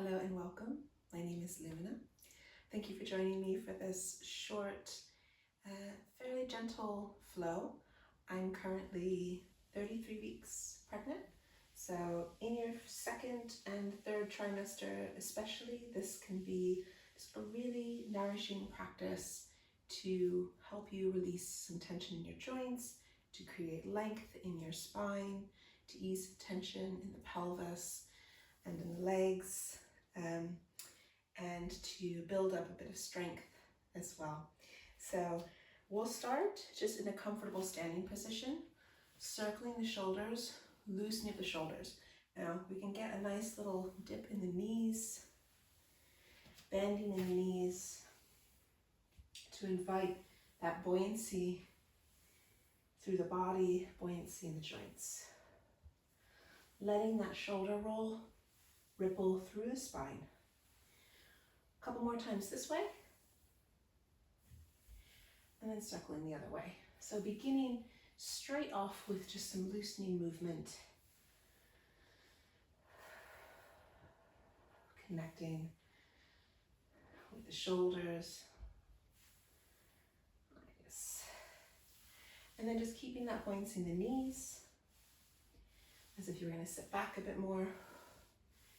Hello and welcome. My name is Lumina. Thank you for joining me for this short, fairly gentle flow. I'm currently 33 weeks pregnant. So in your second and third trimester especially, this can be just a really nourishing practice to help you release some tension in your joints, to create length in your spine, to ease tension in the pelvis and in the legs, and to build up a bit of strength as well. So we'll start just in a comfortable standing position, circling the shoulders, loosening up the shoulders. Now we can get a nice little dip in the knees, bending in the knees to invite that buoyancy through the body, buoyancy in the joints. Letting that shoulder roll ripple through the spine. A couple more times this way, and then circling the other way. So beginning straight off with just some loosening movement, connecting with the shoulders. Nice. And then just keeping that buoyancy in the knees, as if you were going to sit back a bit more.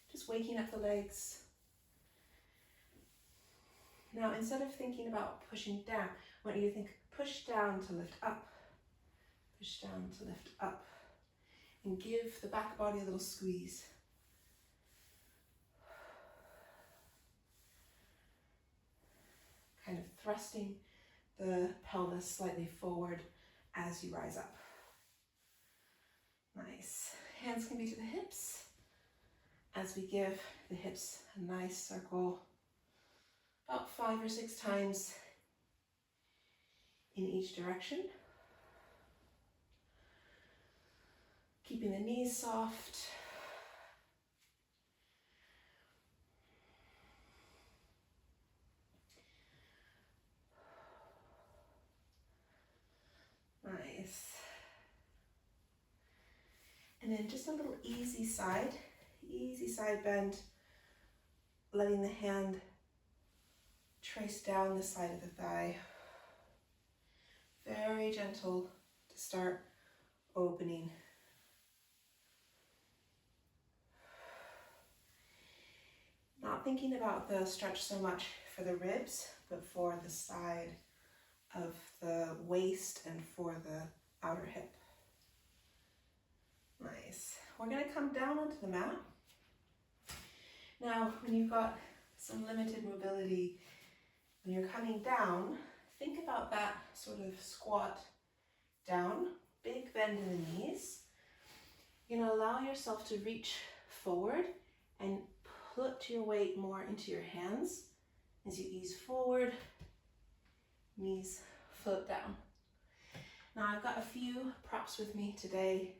Just waking up the legs. Now, instead of thinking about pushing down, I want you to think push down to lift up, push down to lift up, and give the back body a little squeeze. Kind of thrusting the pelvis slightly forward as you rise up. Nice. Hands can be to the hips as we give the hips a nice circle, about 5 or 6 times in each direction. Keeping the knees soft. Nice. And then just a little easy side bend, letting the hand trace down the side of the thigh. Very gentle to start opening. Not thinking about the stretch so much for the ribs, but for the side of the waist and for the outer hip. Nice. We're going to come down onto the mat. Now, when you've got some limited mobility, when you're coming down, think about that sort of squat down, big bend in the knees. You're going to allow yourself to reach forward and put your weight more into your hands as you ease forward, knees float down. Now I've got a few props with me today.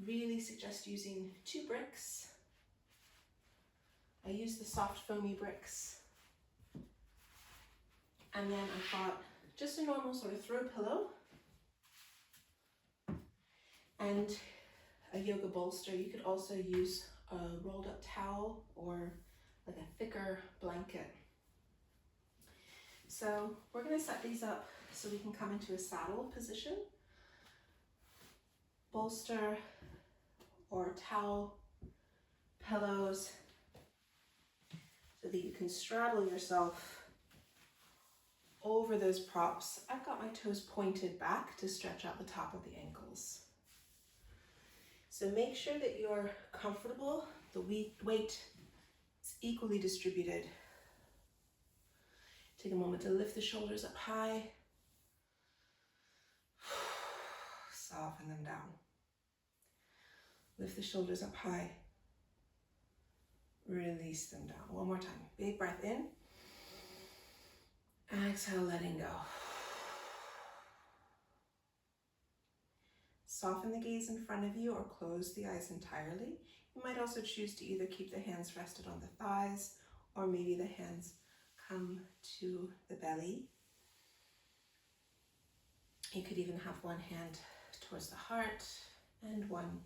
Really suggest using 2 bricks. I use the soft foamy bricks. And then I've got just a normal sort of throw pillow and a yoga bolster. You could also use a rolled up towel or like a thicker blanket. So we're going to set these up so we can come into a saddle position. Bolster or towel, pillows, so that you can straddle yourself over those props. I've got my toes pointed back to stretch out the top of the ankles. So make sure that you're comfortable. The weight is equally distributed. Take a moment to lift the shoulders up high. Soften them down. Lift the shoulders up high. Release them down. One more time. Big breath in. Exhale, letting go. Soften the gaze in front of you or close the eyes entirely. You might also choose to either keep the hands rested on the thighs or maybe the hands come to the belly. You could even have one hand towards the heart and one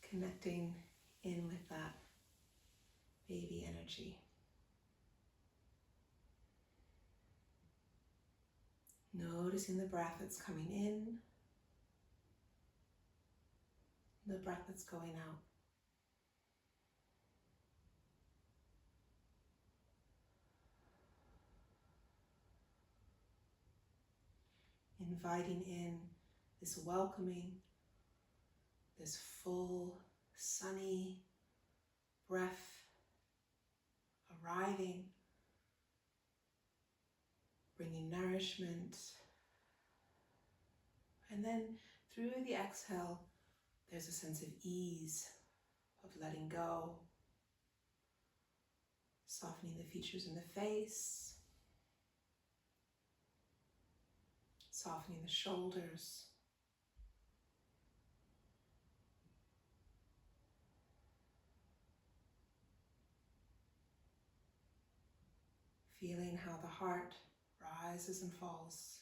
connecting in with that energy. Noticing the breath that's coming in, the breath that's going out. Inviting in this welcoming, this full, sunny breath arriving, bringing nourishment. And then through the exhale, there's a sense of ease, of letting go, softening the features in the face, softening the shoulders. Feeling how the heart rises and falls.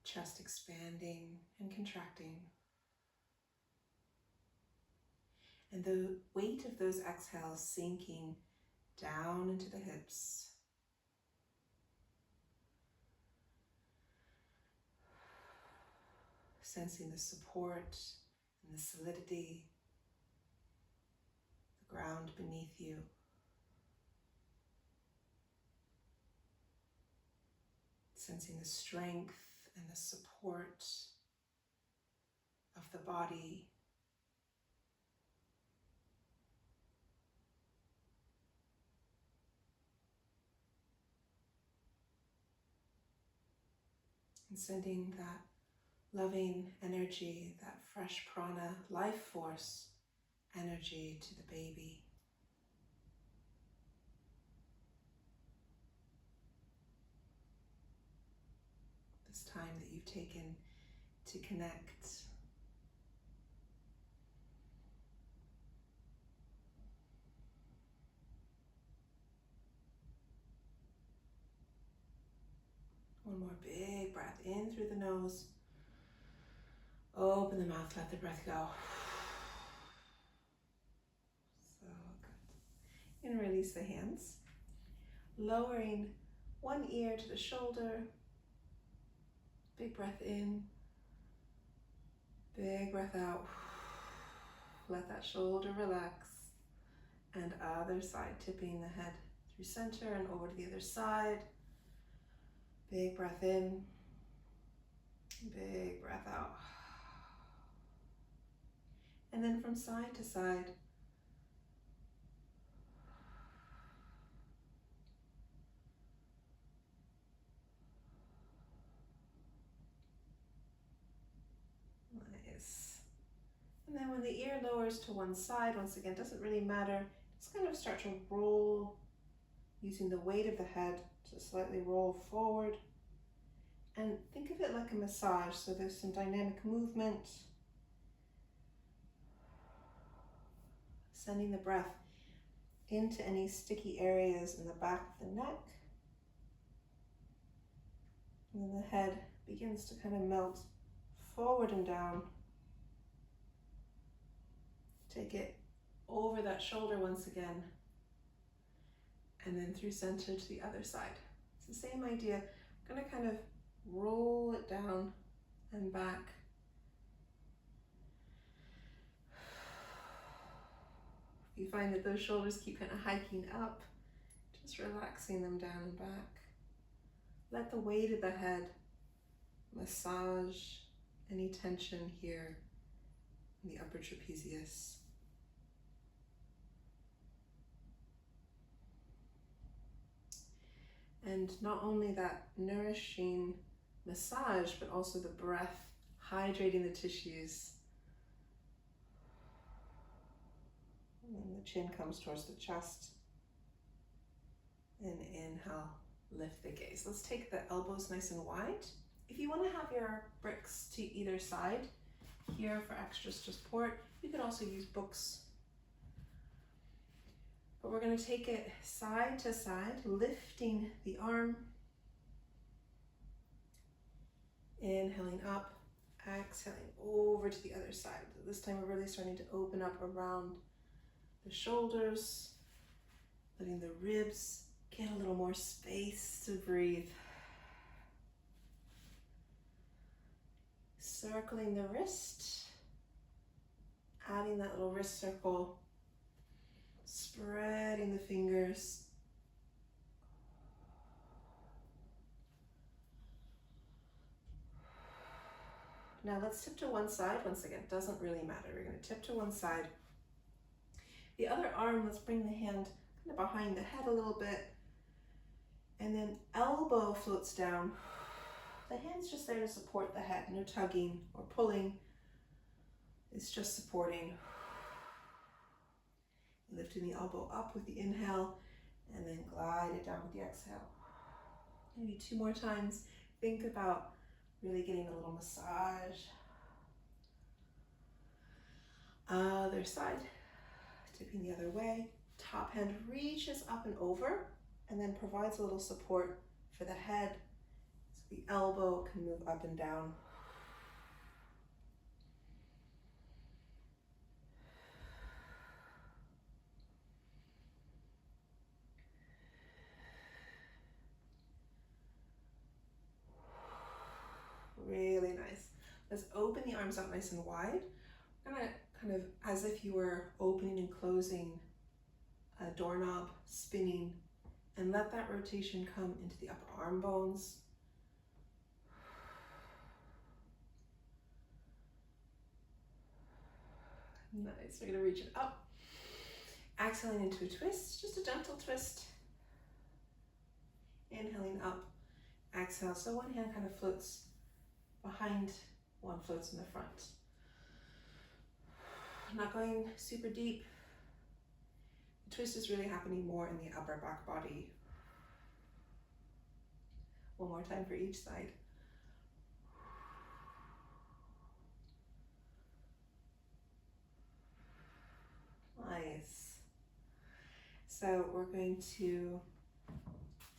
Chest expanding and contracting. And the weight of those exhales sinking down into the hips. Sensing the support and the solidity, the ground beneath you. Sensing the strength and the support of the body. And sending that loving energy, that fresh prana, life force energy to the baby. This time that you've taken to connect. One more big breath in through the nose. Open the mouth, let the breath go. So good. And release the hands. Lowering one ear to the shoulder. Big breath in. Big breath out. Let that shoulder relax. And other side, tipping the head through center and over to the other side. Big breath in. Big breath out. And then from side to side. Nice. And then when the ear lowers to one side, once again, doesn't really matter. Just kind of start to roll using the weight of the head to slightly roll forward. And think of it like a massage. So there's some dynamic movement. Sending the breath into any sticky areas in the back of the neck. And then the head begins to kind of melt forward and down. Take it over that shoulder once again. And then through center to the other side. It's the same idea. I'm going to kind of roll it down and back. If you find that those shoulders keep kind of hiking up, just relaxing them down and back. Let the weight of the head massage any tension here in the upper trapezius. And not only that nourishing massage, but also the breath hydrating the tissues. And then the chin comes towards the chest. And inhale, lift the gaze. Let's take the elbows nice and wide. If you want to have your bricks to either side here for extra support, you could also use books. But we're going to take it side to side, lifting the arm. Inhaling up, exhaling over to the other side. This time we're really starting to open up around the shoulders, letting the ribs get a little more space to breathe. Circling the wrist, adding that little wrist circle, spreading the fingers. Now let's tip to one side. Once again, doesn't really matter. We're going to tip to one side. The other arm, let's bring the hand kind of behind the head a little bit. And then elbow floats down. The hand's just there to support the head. No tugging or pulling. It's just supporting. Lifting the elbow up with the inhale and then glide it down with the exhale. Maybe 2 more times. Think about really getting a little massage. Other side. Tipping the other way. Top hand reaches up and over and then provides a little support for the head so the elbow can move up and down. Really nice. Let's open the arms out nice and wide. I'm gonna kind of, as if you were opening and closing a doorknob, spinning, and let that rotation come into the upper arm bones. Nice, we're gonna reach it up. Exhaling into a twist, just a gentle twist. Inhaling up, exhale. So one hand kind of floats behind, one floats in the front. Not going super deep. The twist is really happening more in the upper back body. One more time for each side. Nice. So we're going to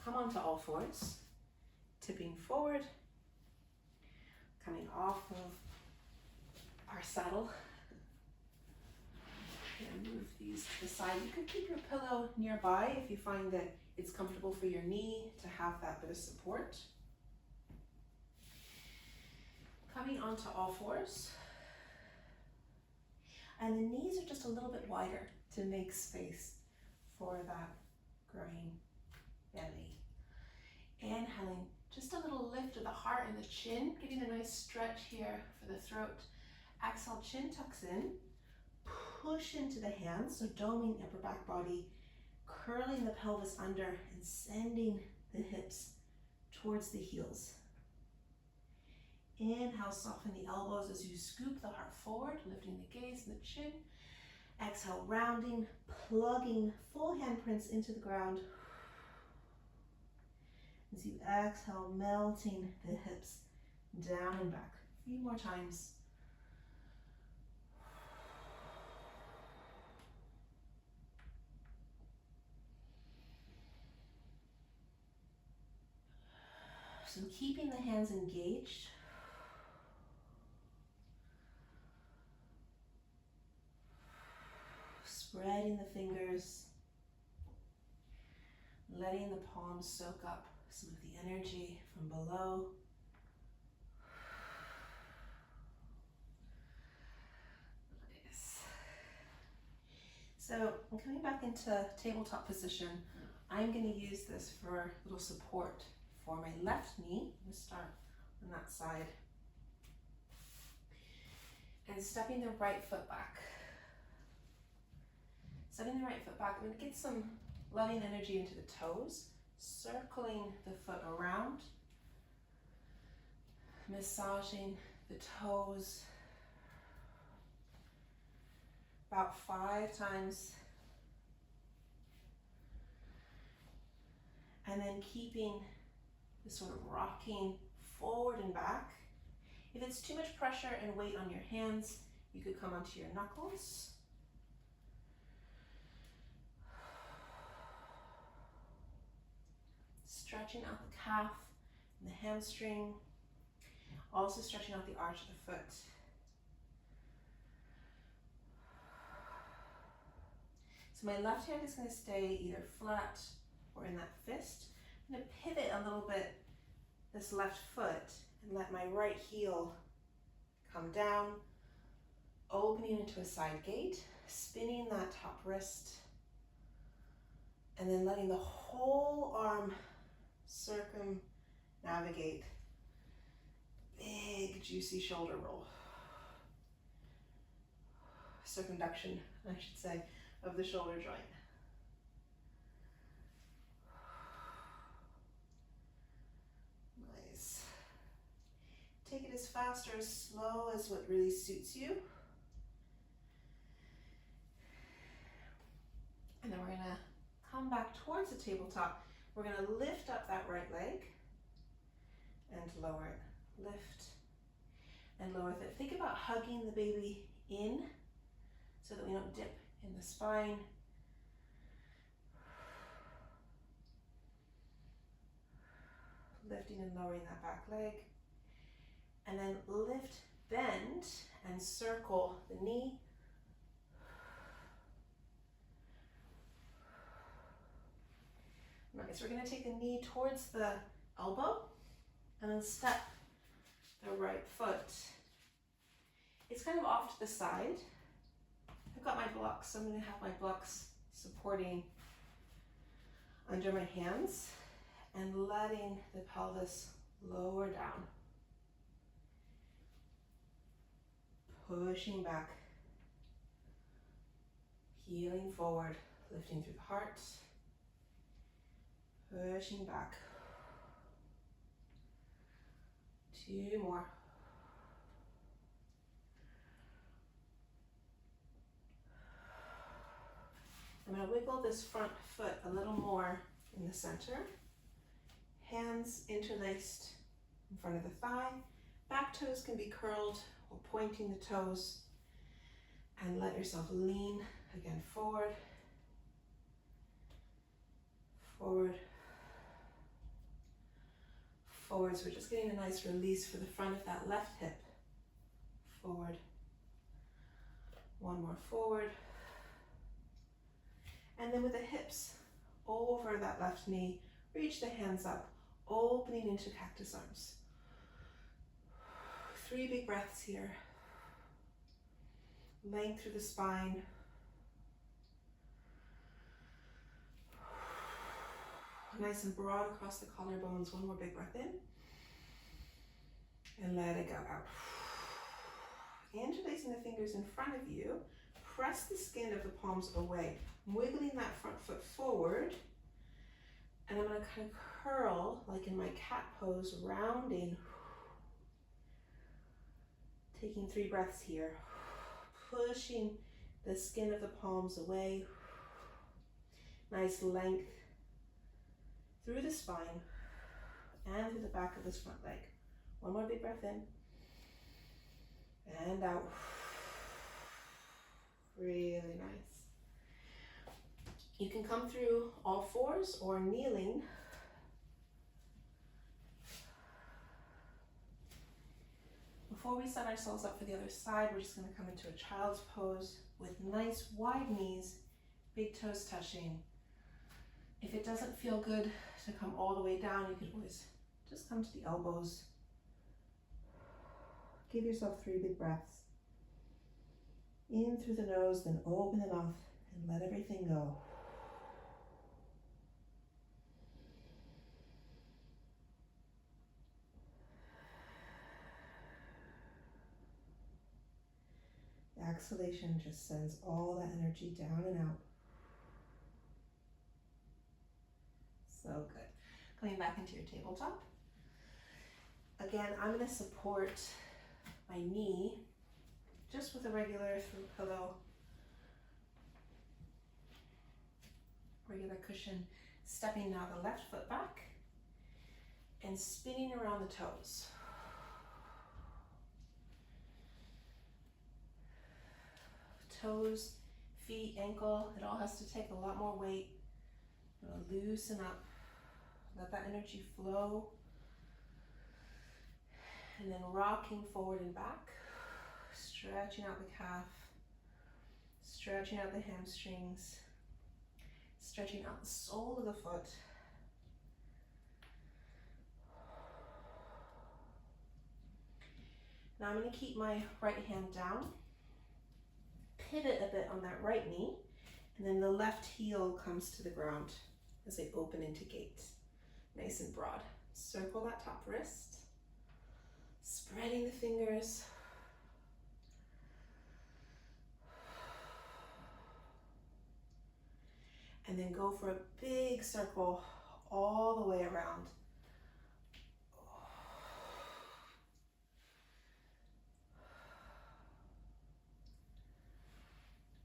come onto all fours, tipping forward, coming off of our saddle. And move these to the side. You could keep your pillow nearby if you find that it's comfortable for your knee to have that bit of support. Coming onto all fours. And the knees are just a little bit wider to make space for that growing belly. Inhaling, just a little lift of the heart and the chin, getting a nice stretch here for the throat. Exhale, chin tucks in. Push into the hands, so doming the upper back body, curling the pelvis under and sending the hips towards the heels. Inhale, soften the elbows as you scoop the heart forward, lifting the gaze and the chin. Exhale, rounding, plugging full handprints into the ground. As you exhale, melting the hips down and back. A few more times. So keeping the hands engaged. Spreading the fingers. Letting the palms soak up some of the energy from below. Nice. So I'm coming back into tabletop position. I'm going to use this for a little support for my left knee. I'm going to start on that side. And stepping the right foot back. Stepping the right foot back, I'm going to get some loving energy into the toes, circling the foot around, massaging the toes about 5 times. And then keeping this sort of rocking forward and back. If it's too much pressure and weight on your hands, you could come onto your knuckles. Stretching out the calf and the hamstring. Also stretching out the arch of the foot. So my left hand is going to stay either flat or in that fist. I'm going to pivot a little bit this left foot and let my right heel come down, opening into a side gate, spinning that top wrist, and then letting the whole arm circumnavigate. Big, juicy shoulder roll. Circumduction, I should say, of the shoulder joint. Nice. Take it as fast or as slow as what really suits you. And then we're gonna come back towards the tabletop. We're gonna lift up that right leg and lower it. Lift and lower it. Think about hugging the baby in so that we don't dip in the spine. Lifting and lowering that back leg. And then lift, bend, and circle the knee. Nice, we're gonna take the knee towards the elbow and then step the right foot. It's kind of off to the side. I've got my blocks, so I'm gonna have my blocks supporting under my hands and letting the pelvis lower down. Pushing back, heeling forward, lifting through the heart, pushing back. 2 more. I'm going to wiggle this front foot a little more in the center. Hands interlaced in front of the thigh. Back toes can be curled or pointing the toes. And let yourself lean again forward, forward, forward. So we're just getting a nice release for the front of that left hip. Forward. 1 more forward. And then with the hips over that left knee, reach the hands up, opening into cactus arms. 3 big breaths here. Length through the spine. Nice and broad across the collarbones. 1 more big breath in. And let it go out. Interlacing the fingers in front of you. Press the skin of the palms away. Wiggling that front foot forward. And I'm going to kind of curl, like in my cat pose, rounding. Taking 3 breaths here. Pushing the skin of the palms away. Nice length through the spine and through the back of this front leg. 1 more big breath in. And out. Really nice. You can come through all 4s or kneeling. Before we set ourselves up for the other side, we're just going to come into a child's pose with nice wide knees, big toes touching. If it doesn't feel good to come all the way down, you could always just come to the elbows. Give yourself 3 big breaths. In through the nose, then open the mouth and let everything go. The exhalation just sends all that energy down and out. So good. Coming back into your tabletop. Again, I'm going to support my knee just with a regular through pillow, regular cushion. Stepping now the left foot back and spinning around the toes. Toes, feet, ankle, it all has to take a lot more weight. Loosen up. Let that energy flow. And then rocking forward and back. Stretching out the calf. Stretching out the hamstrings. Stretching out the sole of the foot. Now I'm going to keep my right hand down, pivot a bit on that right knee, and then the left heel comes to the ground as I open into gate. Nice and broad. Circle that top wrist, spreading the fingers. And then go for a big circle all the way around.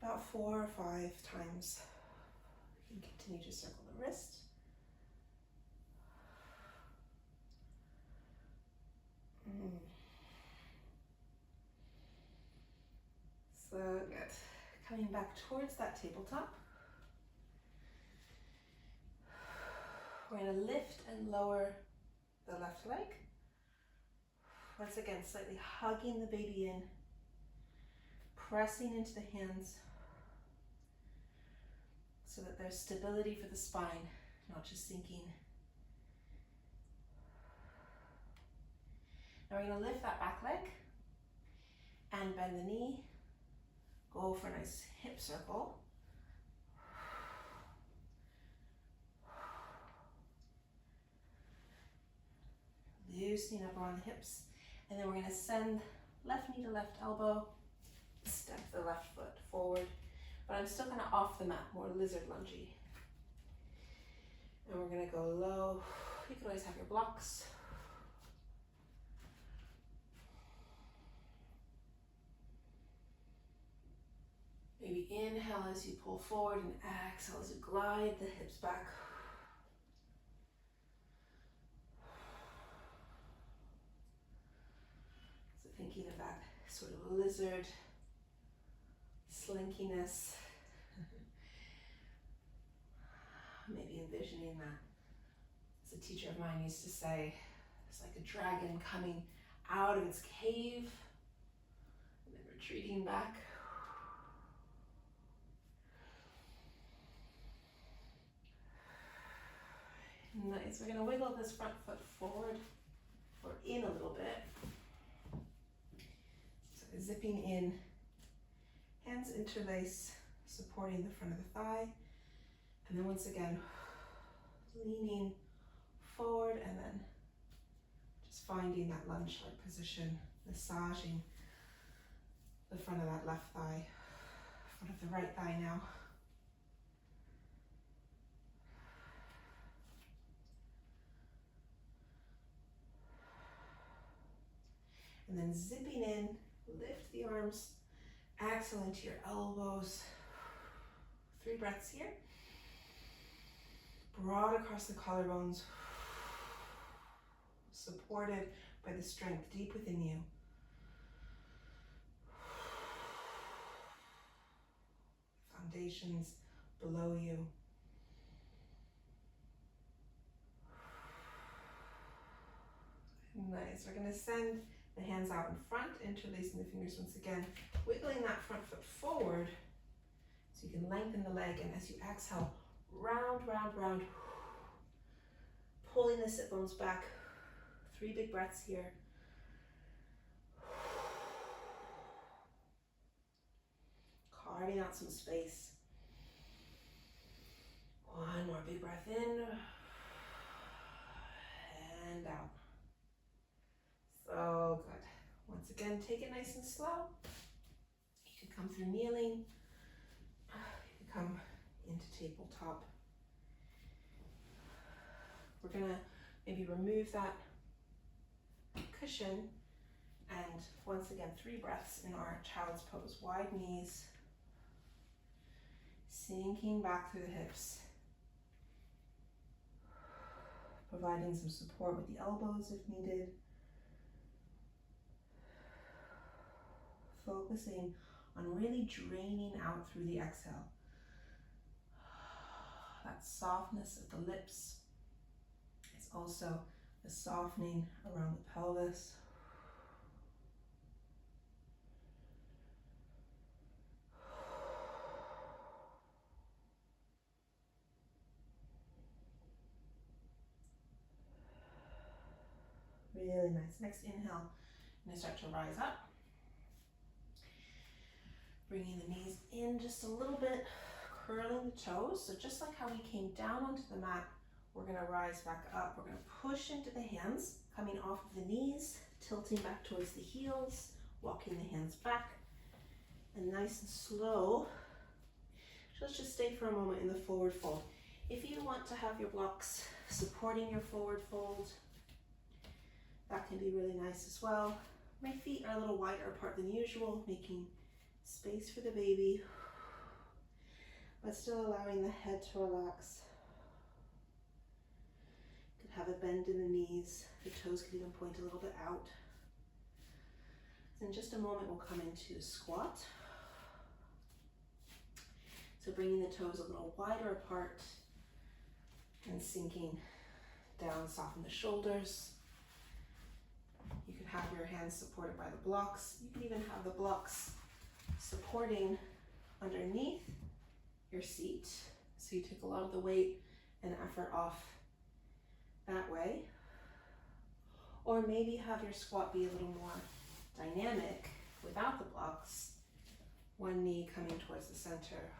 About 4 or 5 times. You can continue to circle the wrist. So good. Coming back towards that tabletop. We're going to lift and lower the left leg. Once again, slightly hugging the baby in, pressing into the hands so that there's stability for the spine, not just sinking. Now we're going to lift that back leg and bend the knee. Go for a nice hip circle. Loosening up around the hips. And then we're going to send left knee to left elbow, step the left foot forward, but I'm still kind of off the mat, more lizard lungy. And we're going to go low. You can always have your blocks. Maybe inhale as you pull forward and exhale as you glide the hips back. So thinking of that sort of lizard slinkiness. Maybe envisioning that, as a teacher of mine used to say, it's like a dragon coming out of its cave and then retreating back. Nice. We're going to wiggle this front foot forward or in a little bit. So zipping in, hands interlace, supporting the front of the thigh. And then once again, leaning forward and then just finding that lunge-like position, massaging the front of that left thigh, front of the right thigh now. And then zipping in, lift the arms, exhale into your elbows. 3 breaths here. Broad across the collarbones, supported by the strength deep within you. Foundations below you. Nice. We're going to send the hands out in front, interlacing the fingers once again, wiggling that front foot forward so you can lengthen the leg, and as you exhale, round, round, round, pulling the sit bones back. 3 big breaths here. Carving out some space. 1 more big breath in and out. So good. Once again, take it nice and slow. You can come through kneeling. You can come into tabletop. We're gonna maybe remove that cushion, and once again, 3 breaths in our child's pose. Wide knees, sinking back through the hips, providing some support with the elbows if needed. Focusing on really draining out through the exhale. That softness of the lips. It's also the softening around the pelvis. Really nice. Next inhale, I'm gonna start to rise up. Bringing the knees in just a little bit, curling the toes. So just like how we came down onto the mat, we're gonna rise back up. We're gonna push into the hands, coming off of the knees, tilting back towards the heels, walking the hands back, and nice and slow. So let's just stay for a moment in the forward fold. If you want to have your blocks supporting your forward fold, that can be really nice as well. My feet are a little wider apart than usual, making space for the baby, but still allowing the head to relax. Could have a bend in the knees. The toes could even point a little bit out. In just a moment, we'll come into squat. So bringing the toes a little wider apart and sinking down, soften the shoulders. You could have your hands supported by the blocks. You can even have the blocks supporting underneath your seat. So you take a lot of the weight and effort off that way. Or maybe have your squat be a little more dynamic without the blocks. One knee coming towards the center.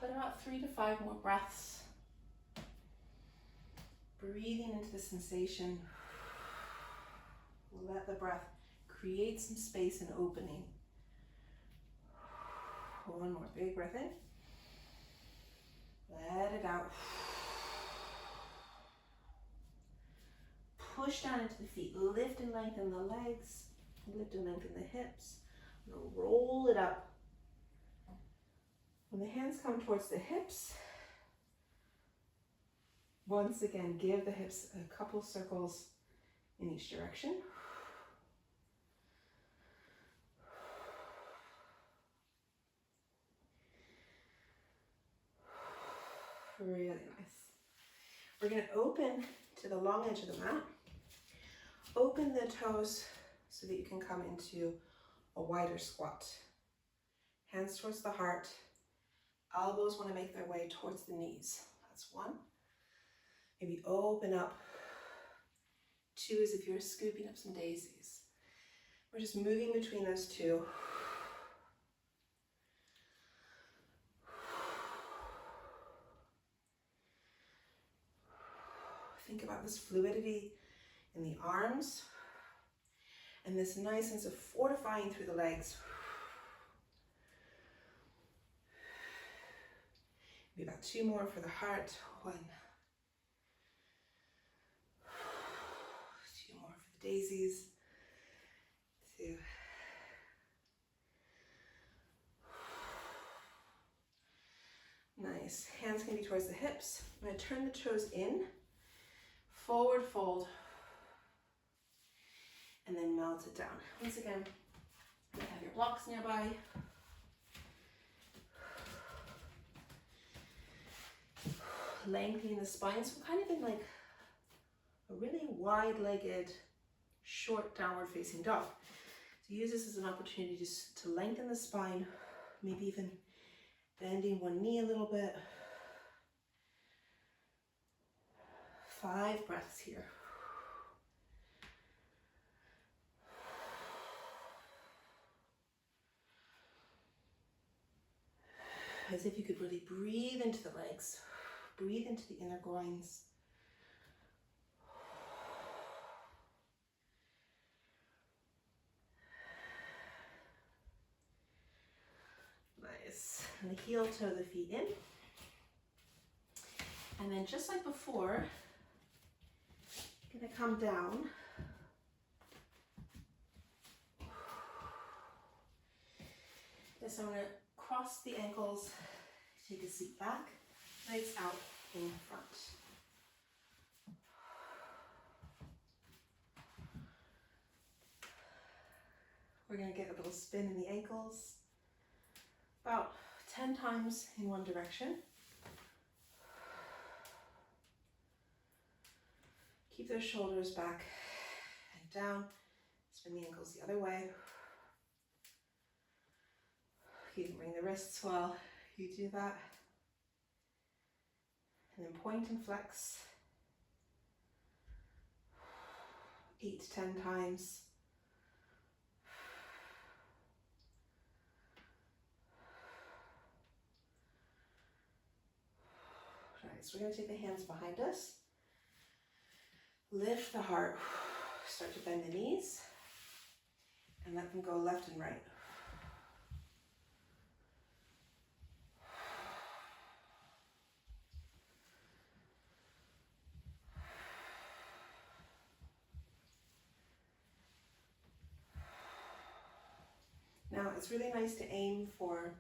But about 3 to 5 more breaths. Breathing into the sensation. Let the breath create some space and opening. One more big breath in. Let it out. Push down into the feet. Lift and lengthen the legs. Lift and lengthen the hips. Roll it up. When the hands come towards the hips, once again, give the hips a couple circles in each direction. Really nice. We're going to open to the long edge of the mat. Open the toes so that you can come into a wider squat. Hands towards the heart. Elbows want to make their way towards the knees. That's 1. Maybe open up. 2 is if you're scooping up some daisies. We're just moving between those 2. Think about this fluidity in the arms and this nice sense of fortifying through the legs. Maybe about 2 more for the heart. 1. 2 more for the daisies. 2. Nice. Hands can be towards the hips. I'm going to turn the toes in. Forward fold. And then melt it down. Once again, you have your blocks nearby. Lengthening the spine. So kind of in like a really wide-legged, short downward facing dog. So use this as an opportunity to lengthen the spine, maybe even bending one knee a little bit. 5 breaths here. As if you could really breathe into the legs, breathe into the inner groins. Nice. And the heel toe the feet in. And then just like before, I'm gonna come down. So I'm gonna cross the ankles, take a seat back, legs out in front. We're gonna get a little spin in the ankles, about 10 times in one direction. Keep those shoulders back and down. Spin the ankles the other way. You can bring the wrists while you do that. And then point and flex. 8 to 10 times. All right, so we're going to take the hands behind us. Lift the heart. Start to bend the knees and let them go left and right. Now it's really nice to aim for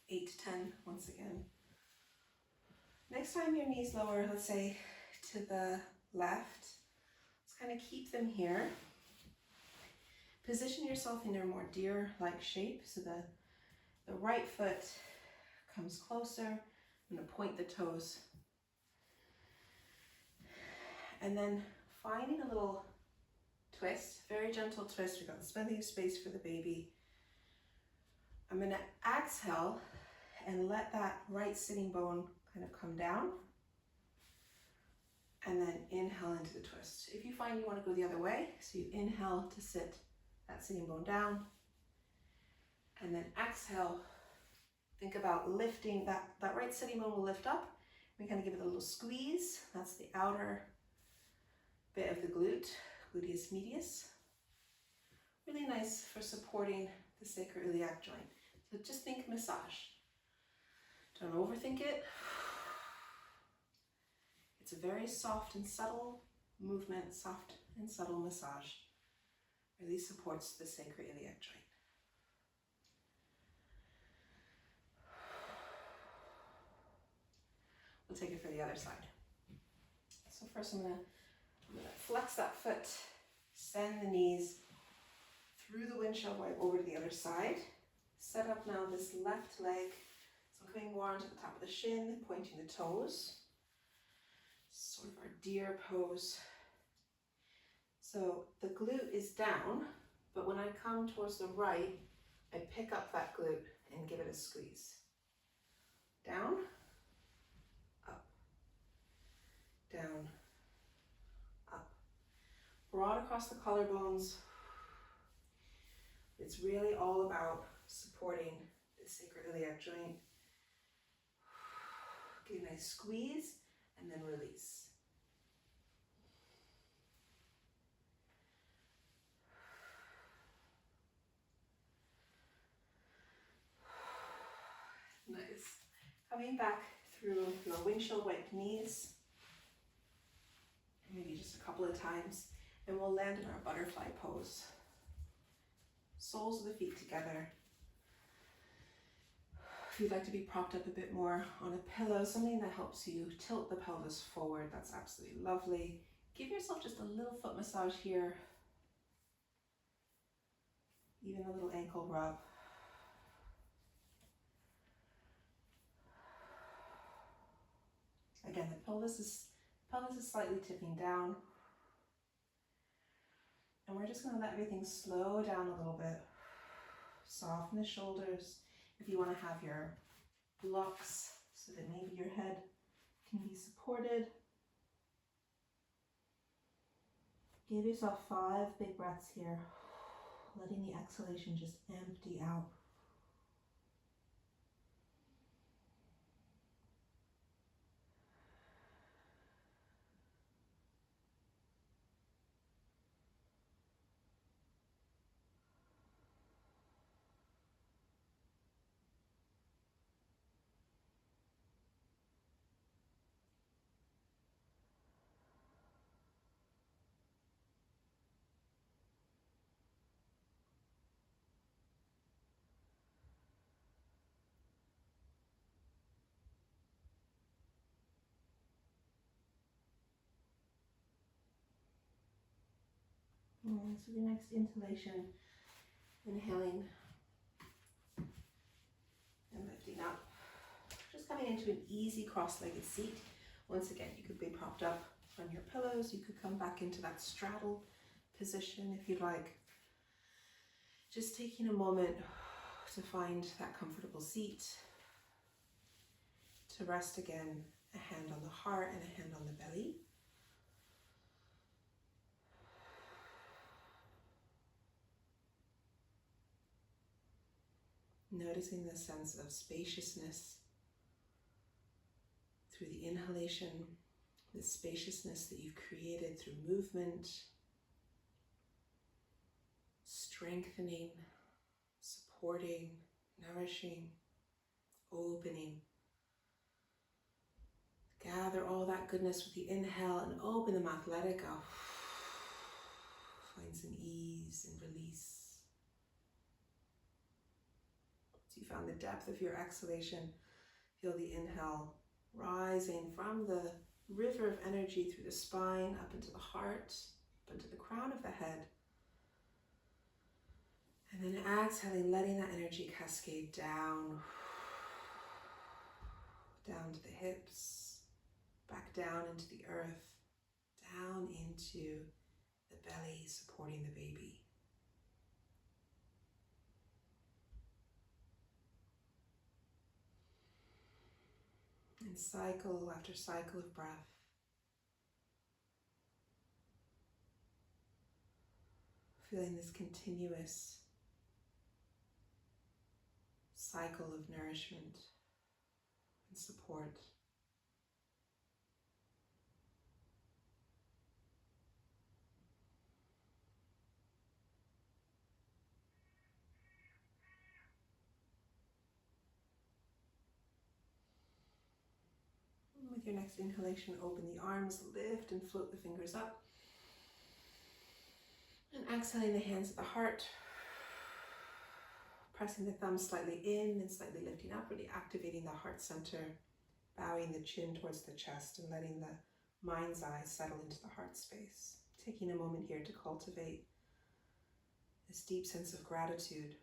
8 to 10 once again. Next time your knees lower, let's say to the left, let's kind of keep them here. Position yourself in a more deer-like shape so the right foot comes closer. I'm going to point the toes. And then finding a little twist, very gentle twist. We've got plenty of space for the baby. I'm going to exhale and let that right sitting bone kind of come down. And then inhale into the twist. If you find you want to go the other way, so you inhale to sit that sitting bone down. And then exhale, think about lifting, that right sitting bone will lift up. We kind of give it a little squeeze. That's the outer bit of the glute, gluteus medius. Really nice for supporting the sacroiliac joint. So just think massage. Don't overthink it. It's a very soft and subtle movement, soft and subtle massage. Really supports the sacroiliac joint. We'll take it for the other side. So first I'm gonna flex that foot, send the knees through the windshield wipe over to the other side. Set up now this left leg. So I'm coming more onto the top of the shin, pointing the toes. Sort of our deer pose. So the glute is down, but when I come towards the right, I pick up that glute and give it a squeeze. Down, up, down, up. Broad across the collarbones. It's really all about supporting the sacroiliac joint. Get a nice squeeze and then release. Nice. Coming back through your windshield wipe knees, maybe just a couple of times, and we'll land in our butterfly pose. Soles of the feet together. If you'd like to be propped up a bit more on a pillow, something that helps you tilt the pelvis forward, that's absolutely lovely. Give yourself just a little foot massage here, even a little ankle rub. Again, the pelvis is slightly tipping down. And we're just going to let everything slow down a little bit. Soften the shoulders. If you want to have your blocks so that maybe your head can be supported. Give yourself 5 big breaths here, letting the exhalation just empty out. And so the next inhalation, inhaling and lifting up. Just coming into an easy cross-legged seat. Once again, you could be propped up on your pillows. You could come back into that straddle position if you'd like. Just taking a moment to find that comfortable seat. To rest again, a hand on the heart and a hand on the belly. Noticing the sense of spaciousness through the inhalation, the spaciousness that you've created through movement, strengthening, supporting, nourishing, opening. Gather all that goodness with the inhale and open the mouth, let it go. Find some ease and release. So you found the depth of your exhalation. Feel the inhale rising from the river of energy through the spine, up into the heart, up into the crown of the head. And then exhaling, letting that energy cascade down, down to the hips, back down into the earth, down into the belly, supporting the baby. And cycle after cycle of breath. Feeling this continuous cycle of nourishment and support. And with your next inhalation, open the arms, lift and float the fingers up. And exhaling the hands at the heart. Pressing the thumbs slightly in and slightly lifting up, really activating the heart center, bowing the chin towards the chest and letting the mind's eye settle into the heart space. Taking a moment here to cultivate this deep sense of gratitude.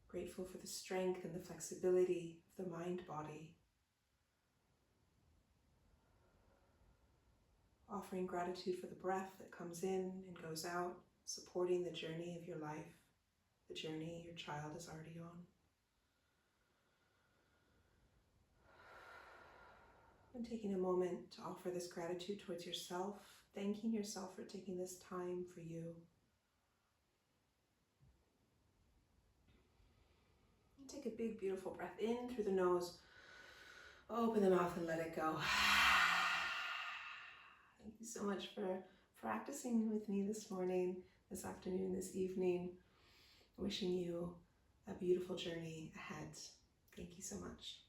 Grateful for the strength and the flexibility of the mind-body. Offering gratitude for the breath that comes in and goes out, supporting the journey of your life, the journey your child is already on. And taking a moment to offer this gratitude towards yourself, thanking yourself for taking this time for you. And take a big, beautiful breath in through the nose, open the mouth and let it go. Thank you so much for practicing with me this morning, this afternoon, this evening. Wishing you a beautiful journey ahead. Thank you so much.